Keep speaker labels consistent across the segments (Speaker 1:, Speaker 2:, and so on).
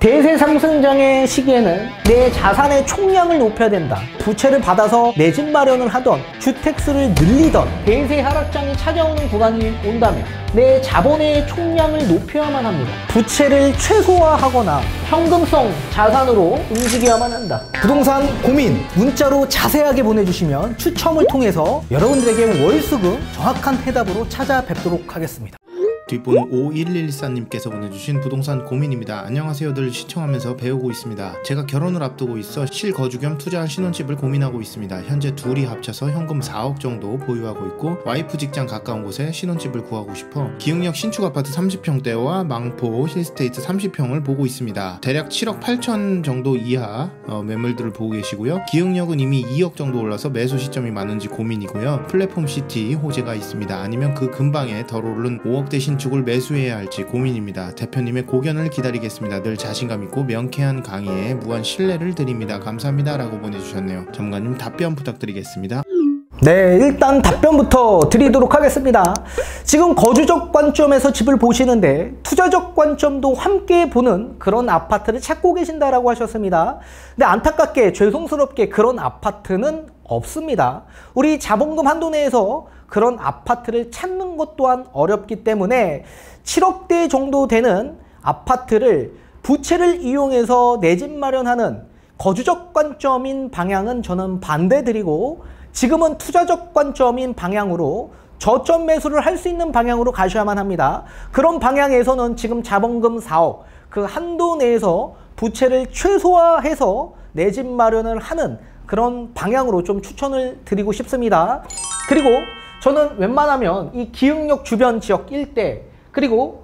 Speaker 1: 대세 상승장의 시기에는 내 자산의 총량을 높여야 된다. 부채를 받아서 내 집 마련을 하던 주택수를 늘리던 대세 하락장이 찾아오는 구간이 온다면 내 자본의 총량을 높여야만 합니다. 부채를 최소화하거나 현금성 자산으로 움직여야만 한다. 부동산 고민 문자로 자세하게 보내주시면 추첨을 통해서 여러분들에게 월수금 정확한 해답으로 찾아뵙도록 하겠습니다.
Speaker 2: 뒷번호 5114님께서 보내주신 부동산 고민입니다. 안녕하세요. 늘 시청하면서 배우고 있습니다. 제가 결혼을 앞두고 있어 실거주 겸 투자한 신혼집을 고민하고 있습니다. 현재 둘이 합쳐서 현금 4억 정도 보유하고 있고 와이프 직장 가까운 곳에 신혼집을 구하고 싶어 기흥역 신축 아파트 30평대와 망포 힐스테이트 30평을 보고 있습니다. 대략 7억 8천 정도 이하 매물들을 보고 계시고요. 기흥역은 이미 2억 정도 올라서 매수 시점이 많은지 고민이고요. 플랫폼 시티 호재가 있습니다. 아니면 그 근방에 덜 오른 5억대 신축을 매수해야 할지 고민입니다. 대표님의 고견을 기다리겠습니다. 늘 자신감 있고 명쾌한 강의에 무한 신뢰를 드립니다. 감사합니다. 라고 보내주셨네요. 전문가님 답변 부탁드리겠습니다.
Speaker 1: 네, 일단 답변부터 드리도록 하겠습니다. 지금 거주적 관점에서 집을 보시는데 투자적 관점도 함께 보는 그런 아파트를 찾고 계신다라고 하셨습니다. 근데 안타깝게 죄송스럽게 그런 아파트는 없습니다. 우리 자본금 한도 내에서 그런 아파트를 찾는 것 또한 어렵기 때문에 7억대 정도 되는 아파트를 부채를 이용해서 내 집 마련하는 거주적 관점인 방향은 저는 반대드리고 지금은 투자적 관점인 방향으로 저점 매수를 할 수 있는 방향으로 가셔야만 합니다. 그런 방향에서는 지금 자본금 4억 그 한도 내에서 부채를 최소화해서 내 집 마련을 하는 그런 방향으로 좀 추천을 드리고 싶습니다. 그리고 저는 웬만하면 이 기흥역 주변 지역 일대 그리고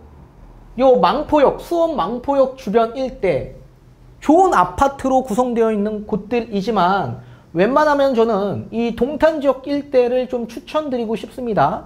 Speaker 1: 요 망포역 수원 망포역 주변 일대 좋은 아파트로 구성되어 있는 곳들이지만 웬만하면 저는 이 동탄 지역 일대를 좀 추천드리고 싶습니다.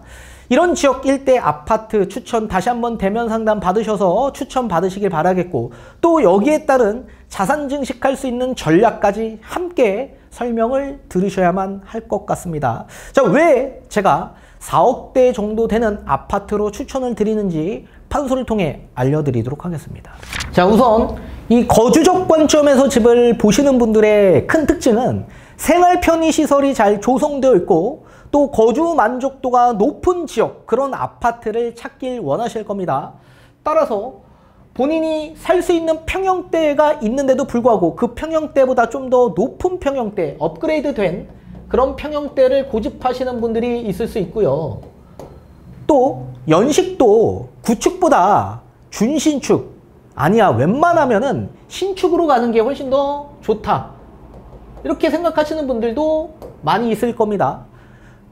Speaker 1: 이런 지역 일대 아파트 추천 다시 한번 대면 상담 받으셔서 추천 받으시길 바라겠고 또 여기에 따른 자산 증식할 수 있는 전략까지 함께 설명을 들으셔야만 할 것 같습니다. 자, 왜 제가 4억대 정도 되는 아파트로 추천을 드리는지 판소를 통해 알려드리도록 하겠습니다. 자, 우선 이 거주적 관점에서 집을 보시는 분들의 큰 특징은 생활 편의시설이 잘 조성되어 있고 또 거주 만족도가 높은 지역 그런 아파트를 찾길 원하실 겁니다. 따라서 본인이 살 수 있는 평형대가 있는데도 불구하고 그 평형대보다 좀 더 높은 평형대, 업그레이드 된 그런 평형대를 고집하시는 분들이 있을 수 있고요. 또 연식도 구축보다 준신축, 아니야 웬만하면은 신축으로 가는 게 훨씬 더 좋다. 이렇게 생각하시는 분들도 많이 있을 겁니다.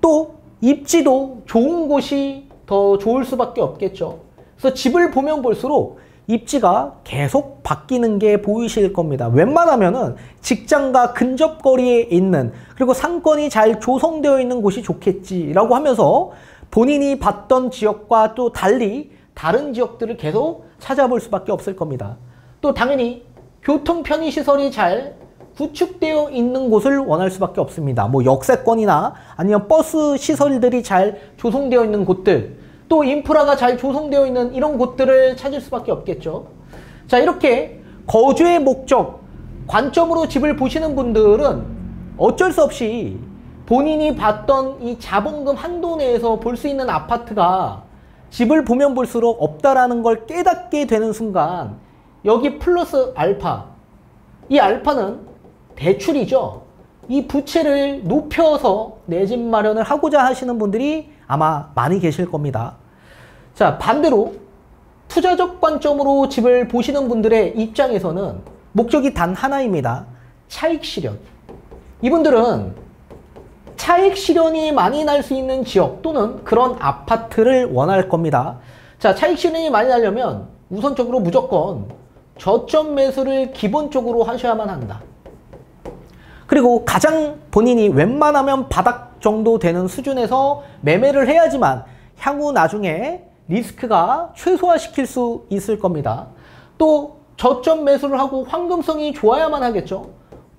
Speaker 1: 또 입지도 좋은 곳이 더 좋을 수밖에 없겠죠. 그래서 집을 보면 볼수록 입지가 계속 바뀌는 게 보이실 겁니다. 웬만하면은 직장과 근접거리에 있는 그리고 상권이 잘 조성되어 있는 곳이 좋겠지라고 하면서 본인이 봤던 지역과 또 달리 다른 지역들을 계속 찾아볼 수밖에 없을 겁니다. 또 당연히 교통 편의시설이 잘 구축되어 있는 곳을 원할 수밖에 없습니다. 뭐 역세권이나 아니면 버스 시설들이 잘 조성되어 있는 곳들 또 인프라가 잘 조성되어 있는 이런 곳들을 찾을 수밖에 없겠죠. 자, 이렇게 거주의 목적, 관점으로 집을 보시는 분들은 어쩔 수 없이 본인이 봤던 이 자본금 한도 내에서 볼 수 있는 아파트가 집을 보면 볼수록 없다라는 걸 깨닫게 되는 순간 여기 플러스 알파, 이 알파는 대출이죠. 이 부채를 높여서 내 집 마련을 하고자 하시는 분들이 아마 많이 계실 겁니다. 자, 반대로 투자적 관점으로 집을 보시는 분들의 입장에서는 목적이 단 하나입니다. 차익 실현. 이분들은 차익 실현이 많이 날 수 있는 지역 또는 그런 아파트를 원할 겁니다. 자, 차익 실현이 많이 나려면 우선적으로 무조건 저점 매수를 기본적으로 하셔야만 한다. 그리고 가장 본인이 웬만하면 바닥 정도 되는 수준에서 매매를 해야지만 향후 나중에 리스크가 최소화시킬 수 있을 겁니다. 또 저점 매수를 하고 황금성이 좋아야만 하겠죠.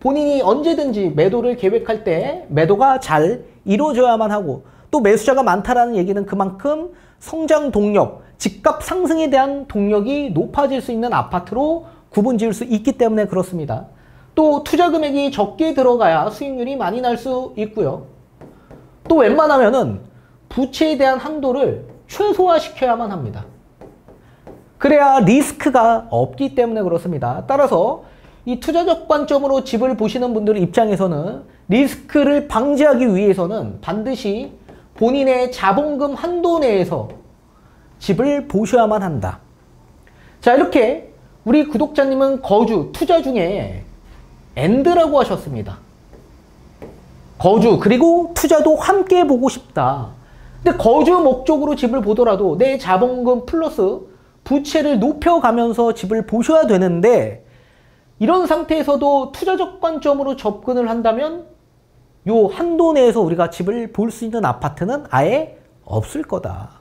Speaker 1: 본인이 언제든지 매도를 계획할 때 매도가 잘 이루어져야만 하고 또 매수자가 많다라는 얘기는 그만큼 성장 동력, 집값 상승에 대한 동력이 높아질 수 있는 아파트로 구분 지을 수 있기 때문에 그렇습니다. 또 투자 금액이 적게 들어가야 수익률이 많이 날 수 있고요. 또 웬만하면은 부채에 대한 한도를 최소화시켜야만 합니다. 그래야 리스크가 없기 때문에 그렇습니다. 따라서 이 투자적 관점으로 집을 보시는 분들 입장에서는 리스크를 방지하기 위해서는 반드시 본인의 자본금 한도 내에서 집을 보셔야만 한다. 자, 이렇게 우리 구독자님은 거주, 투자 중에 AND라고 하셨습니다. 거주 그리고 투자도 함께 보고 싶다. 근데 거주 목적으로 집을 보더라도 내 자본금 플러스 부채를 높여가면서 집을 보셔야 되는데, 이런 상태에서도 투자적 관점으로 접근을 한다면 요 한도 내에서 우리가 집을 볼 수 있는 아파트는 아예 없을 거다.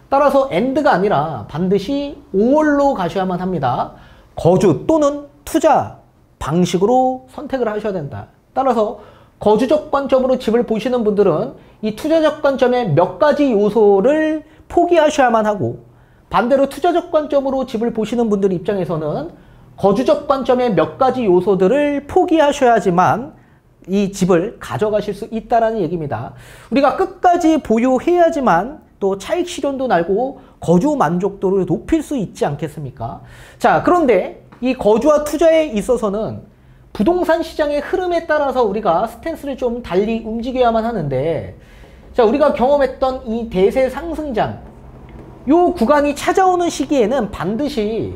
Speaker 1: 따라서 AND가 아니라 반드시 5월로 가셔야만 합니다. 거주 또는 투자 방식으로 선택을 하셔야 된다. 따라서 거주적 관점으로 집을 보시는 분들은 이 투자적 관점의 몇 가지 요소를 포기하셔야만 하고, 반대로 투자적 관점으로 집을 보시는 분들 입장에서는 거주적 관점의 몇 가지 요소들을 포기하셔야지만 이 집을 가져가실 수 있다는 얘기입니다. 우리가 끝까지 보유해야지만 또 차익 실현도 날고 거주 만족도를 높일 수 있지 않겠습니까? 자, 그런데 이 거주와 투자에 있어서는 부동산 시장의 흐름에 따라서 우리가 스탠스를 좀 달리 움직여야만 하는데, 자, 우리가 경험했던 이 대세 상승장, 요 구간이 찾아오는 시기에는 반드시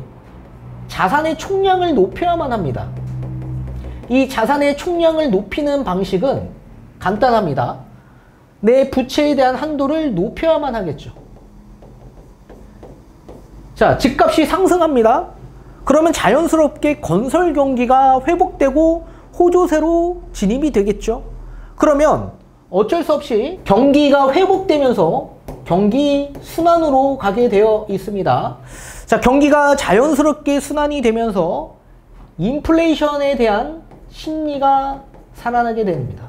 Speaker 1: 자산의 총량을 높여야만 합니다. 이 자산의 총량을 높이는 방식은 간단합니다. 내 부채에 대한 한도를 높여야만 하겠죠. 자, 집값이 상승합니다. 그러면 자연스럽게 건설 경기가 회복되고 호조세로 진입이 되겠죠. 그러면 어쩔 수 없이 경기가 회복되면서 경기 순환으로 가게 되어 있습니다. 자, 경기가 자연스럽게 순환이 되면서 인플레이션에 대한 심리가 살아나게 됩니다.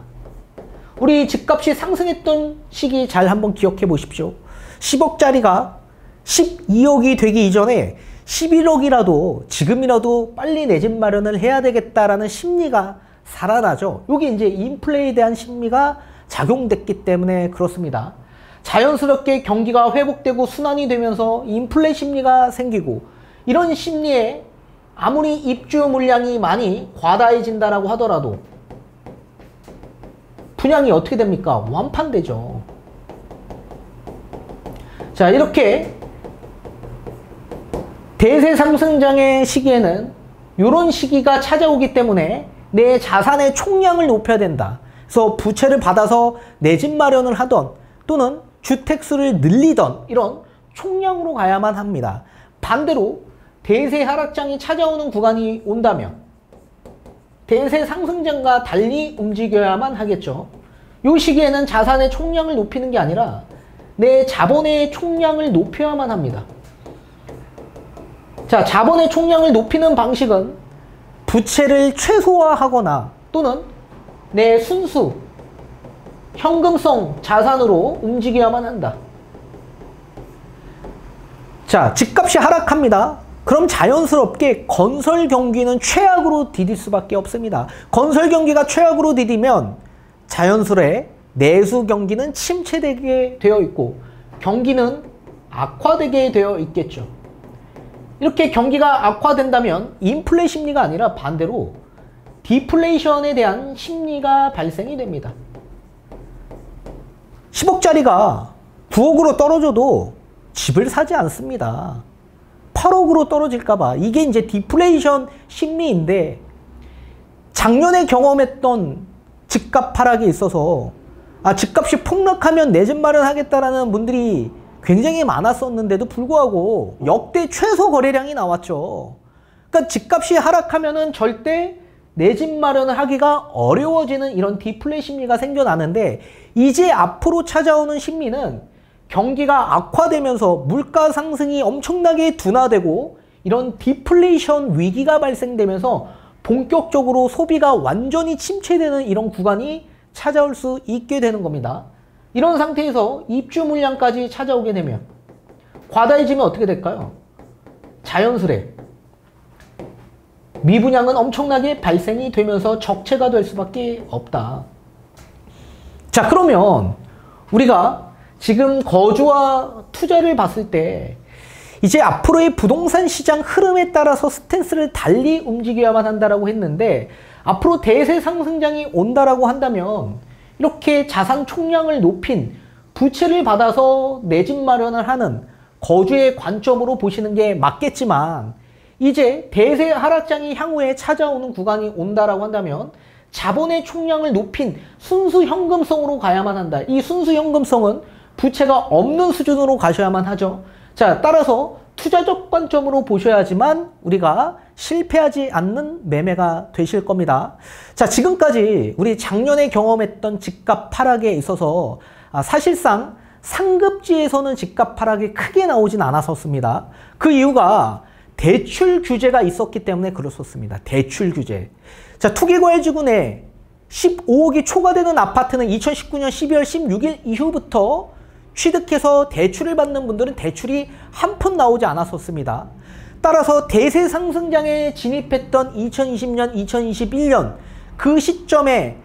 Speaker 1: 우리 집값이 상승했던 시기 잘 한번 기억해 보십시오. 10억짜리가 12억이 되기 이전에 11억이라도 지금이라도 빨리 내 집 마련을 해야 되겠다라는 심리가 살아나죠. 여기 이제 인플레에 대한 심리가 작용됐기 때문에 그렇습니다. 자연스럽게 경기가 회복되고 순환이 되면서 인플레 심리가 생기고, 이런 심리에 아무리 입주 물량이 많이 과다해진다라고 하더라도 분양이 어떻게 됩니까? 완판되죠. 자, 이렇게 대세 상승장의 시기에는 이런 시기가 찾아오기 때문에 내 자산의 총량을 높여야 된다. 그래서 부채를 받아서 내 집 마련을 하던 또는 주택수를 늘리던 이런 총량으로 가야만 합니다. 반대로 대세 하락장이 찾아오는 구간이 온다면 대세 상승장과 달리 움직여야만 하겠죠. 이 시기에는 자산의 총량을 높이는 게 아니라 내 자본의 총량을 높여야만 합니다. 자, 자본의 총량을 높이는 방식은 부채를 최소화하거나 또는 내 순수 현금성 자산으로 움직여야만 한다. 자, 집값이 하락합니다. 그럼 자연스럽게 건설 경기는 최악으로 디딜 수밖에 없습니다. 건설 경기가 최악으로 디디면 자연스레 내수 경기는 침체되게 되어 있고 경기는 악화되게 되어 있겠죠. 이렇게 경기가 악화된다면 인플레 심리가 아니라 반대로 디플레이션에 대한 심리가 발생이 됩니다. 10억짜리가 9억으로 떨어져도 집을 사지 않습니다. 8억으로 떨어질까봐. 이게 이제 디플레이션 심리인데, 작년에 경험했던 집값 하락에 있어서 집값이 폭락하면 내 집 마련하겠다라는 분들이 굉장히 많았었는데도 불구하고 역대 최소 거래량이 나왔죠. 그러니까 집값이 하락하면은 절대 내 집 마련을 하기가 어려워지는 이런 디플레 심리가 생겨나는데, 이제 앞으로 찾아오는 심리는 경기가 악화되면서 물가 상승이 엄청나게 둔화되고 이런 디플레이션 위기가 발생되면서 본격적으로 소비가 완전히 침체되는 이런 구간이 찾아올 수 있게 되는 겁니다. 이런 상태에서 입주 물량까지 찾아오게 되면 과다해지면 어떻게 될까요? 자연스레 미분양은 엄청나게 발생이 되면서 적체가 될 수밖에 없다. 자, 그러면 우리가 지금 거주와 투자를 봤을 때 이제 앞으로의 부동산 시장 흐름에 따라서 스탠스를 달리 움직여야만 한다라고 했는데, 앞으로 대세 상승장이 온다라고 한다면 이렇게 자산 총량을 높인 부채를 받아서 내 집 마련을 하는 거주의 관점으로 보시는 게 맞겠지만, 이제 대세 하락장이 향후에 찾아오는 구간이 온다라고 한다면 자본의 총량을 높인 순수 현금성으로 가야만 한다. 이 순수 현금성은 부채가 없는 수준으로 가셔야만 하죠. 자, 따라서 투자적 관점으로 보셔야지만 우리가 실패하지 않는 매매가 되실 겁니다. 자, 지금까지 우리 작년에 경험했던 집값 하락에 있어서 사실상 상급지에서는 집값 하락이 크게 나오진 않았었습니다. 그 이유가 대출 규제가 있었기 때문에 그렇었습니다. 대출 규제. 자, 투기과열지구 내 15억이 초과되는 아파트는 2019년 12월 16일 이후부터 취득해서 대출을 받는 분들은 대출이 한 푼 나오지 않았었습니다. 따라서 대세 상승장에 진입했던 2020년, 2021년 그 시점에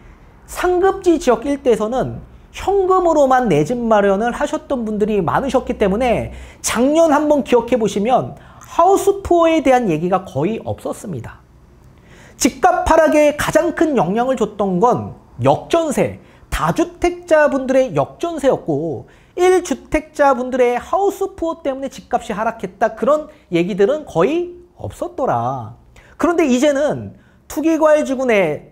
Speaker 1: 상급지 지역 일대에서는 현금으로만 내 집 마련을 하셨던 분들이 많으셨기 때문에 작년 한번 기억해 보시면 하우스푸어에 대한 얘기가 거의 없었습니다. 집값 하락에 가장 큰 영향을 줬던 건 역전세, 다주택자분들의 역전세였고 1주택자분들의 하우스푸어 때문에 집값이 하락했다, 그런 얘기들은 거의 없었더라. 그런데 이제는 투기과열지구 내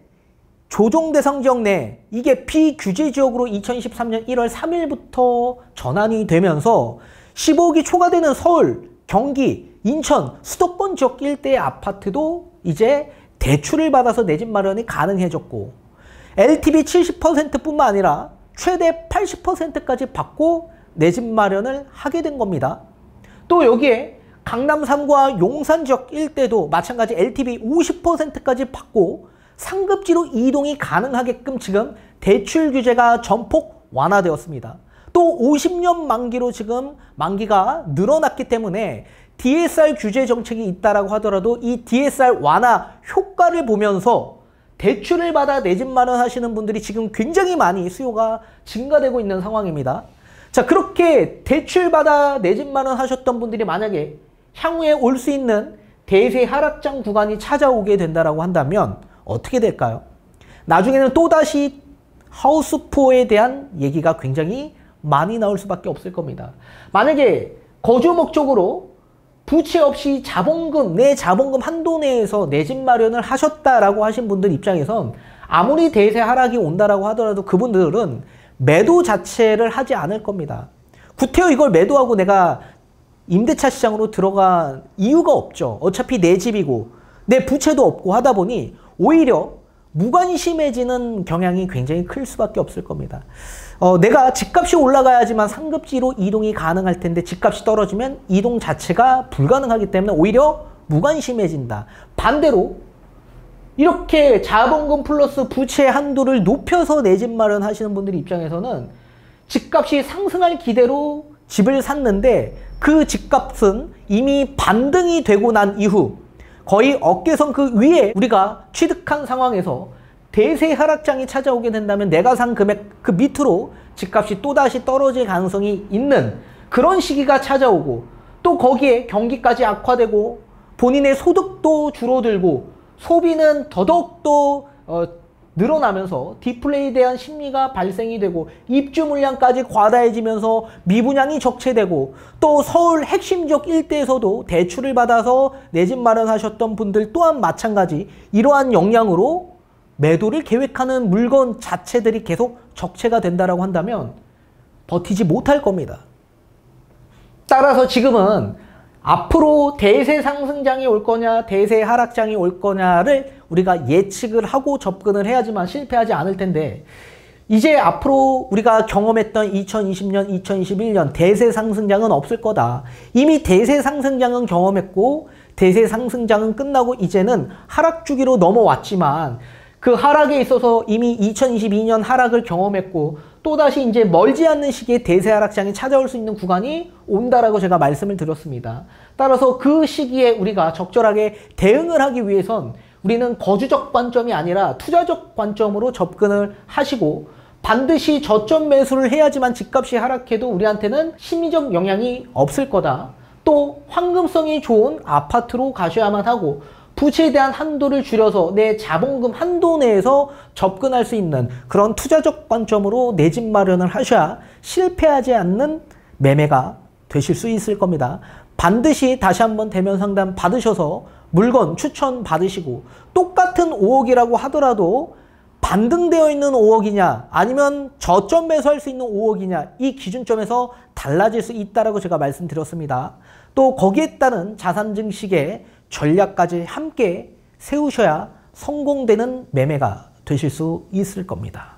Speaker 1: 조정대상 지역 내 이게 비규제 지역으로 2023년 1월 3일부터 전환이 되면서 15억이 초과되는 서울, 경기, 인천, 수도권 지역 일대의 아파트도 이제 대출을 받아서 내 집 마련이 가능해졌고, LTV 70%뿐만 아니라 최대 80%까지 받고 내 집 마련을 하게 된 겁니다. 또 여기에 강남 3구와 용산 지역 일대도 마찬가지 LTV 50%까지 받고 상급지로 이동이 가능하게끔 지금 대출 규제가 전폭 완화되었습니다. 또 50년 만기로 지금 만기가 늘어났기 때문에 DSR 규제 정책이 있다라고 하더라도 이 DSR 완화 효과를 보면서 대출을 받아 내 집 마련하시는 분들이 지금 굉장히 많이 수요가 증가되고 있는 상황입니다. 자, 그렇게 대출 받아 내 집 마련하셨던 분들이 만약에 향후에 올 수 있는 대세 하락장 구간이 찾아오게 된다라고 한다면 어떻게 될까요? 나중에는 또다시 하우스푸어에 대한 얘기가 굉장히 많이 나올 수밖에 없을 겁니다. 만약에 거주 목적으로 부채 없이 자본금, 내 자본금 한도 내에서 내 집 마련을 하셨다라고 하신 분들 입장에선 아무리 대세 하락이 온다라고 하더라도 그분들은 매도 자체를 하지 않을 겁니다. 구태여 이걸 매도하고 내가 임대차 시장으로 들어간 이유가 없죠. 어차피 내 집이고 내 부채도 없고 하다 보니 오히려 무관심해지는 경향이 굉장히 클 수밖에 없을 겁니다. 내가 집값이 올라가야지만 상급지로 이동이 가능할 텐데 집값이 떨어지면 이동 자체가 불가능하기 때문에 오히려 무관심해진다. 반대로 이렇게 자본금 플러스 부채 한도를 높여서 내 집 마련하시는 분들 입장에서는 집값이 상승할 기대로 집을 샀는데 그 집값은 이미 반등이 되고 난 이후 거의 어깨선 그 위에 우리가 취득한 상황에서 대세 하락장이 찾아오게 된다면 내가 산 금액 그 밑으로 집값이 또다시 떨어질 가능성이 있는 그런 시기가 찾아오고, 또 거기에 경기까지 악화되고 본인의 소득도 줄어들고 소비는 더더욱더 늘어나면서 디플레이에 대한 심리가 발생이 되고 입주 물량까지 과다해지면서 미분양이 적체되고, 또 서울 핵심 지역 일대에서도 대출을 받아서 내 집 마련하셨던 분들 또한 마찬가지 이러한 영향으로 매도를 계획하는 물건 자체들이 계속 적체가 된다라고 한다면 버티지 못할 겁니다. 따라서 지금은 앞으로 대세 상승장이 올 거냐 대세 하락장이 올 거냐를 우리가 예측을 하고 접근을 해야지만 실패하지 않을 텐데, 이제 앞으로 우리가 경험했던 2020년, 2021년 대세 상승장은 없을 거다. 이미 대세 상승장은 경험했고 대세 상승장은 끝나고 이제는 하락 주기로 넘어왔지만 그 하락에 있어서 이미 2022년 하락을 경험했고 또다시 이제 멀지 않는 시기에 대세 하락장이 찾아올 수 있는 구간이 온다라고 제가 말씀을 드렸습니다. 따라서 그 시기에 우리가 적절하게 대응을 하기 위해선 우리는 거주적 관점이 아니라 투자적 관점으로 접근을 하시고 반드시 저점 매수를 해야지만 집값이 하락해도 우리한테는 심리적 영향이 없을 거다. 또 황금성이 좋은 아파트로 가셔야만 하고 부채에 대한 한도를 줄여서 내 자본금 한도 내에서 접근할 수 있는 그런 투자적 관점으로 내 집 마련을 하셔야 실패하지 않는 매매가 되실 수 있을 겁니다. 반드시 다시 한번 대면 상담 받으셔서 물건 추천 받으시고 똑같은 5억이라고 하더라도 반등되어 있는 5억이냐 아니면 저점 매수할 수 있는 5억이냐 이 기준점에서 달라질 수 있다라고 제가 말씀드렸습니다. 또 거기에 따른 자산 증식의 전략까지 함께 세우셔야 성공되는 매매가 되실 수 있을 겁니다.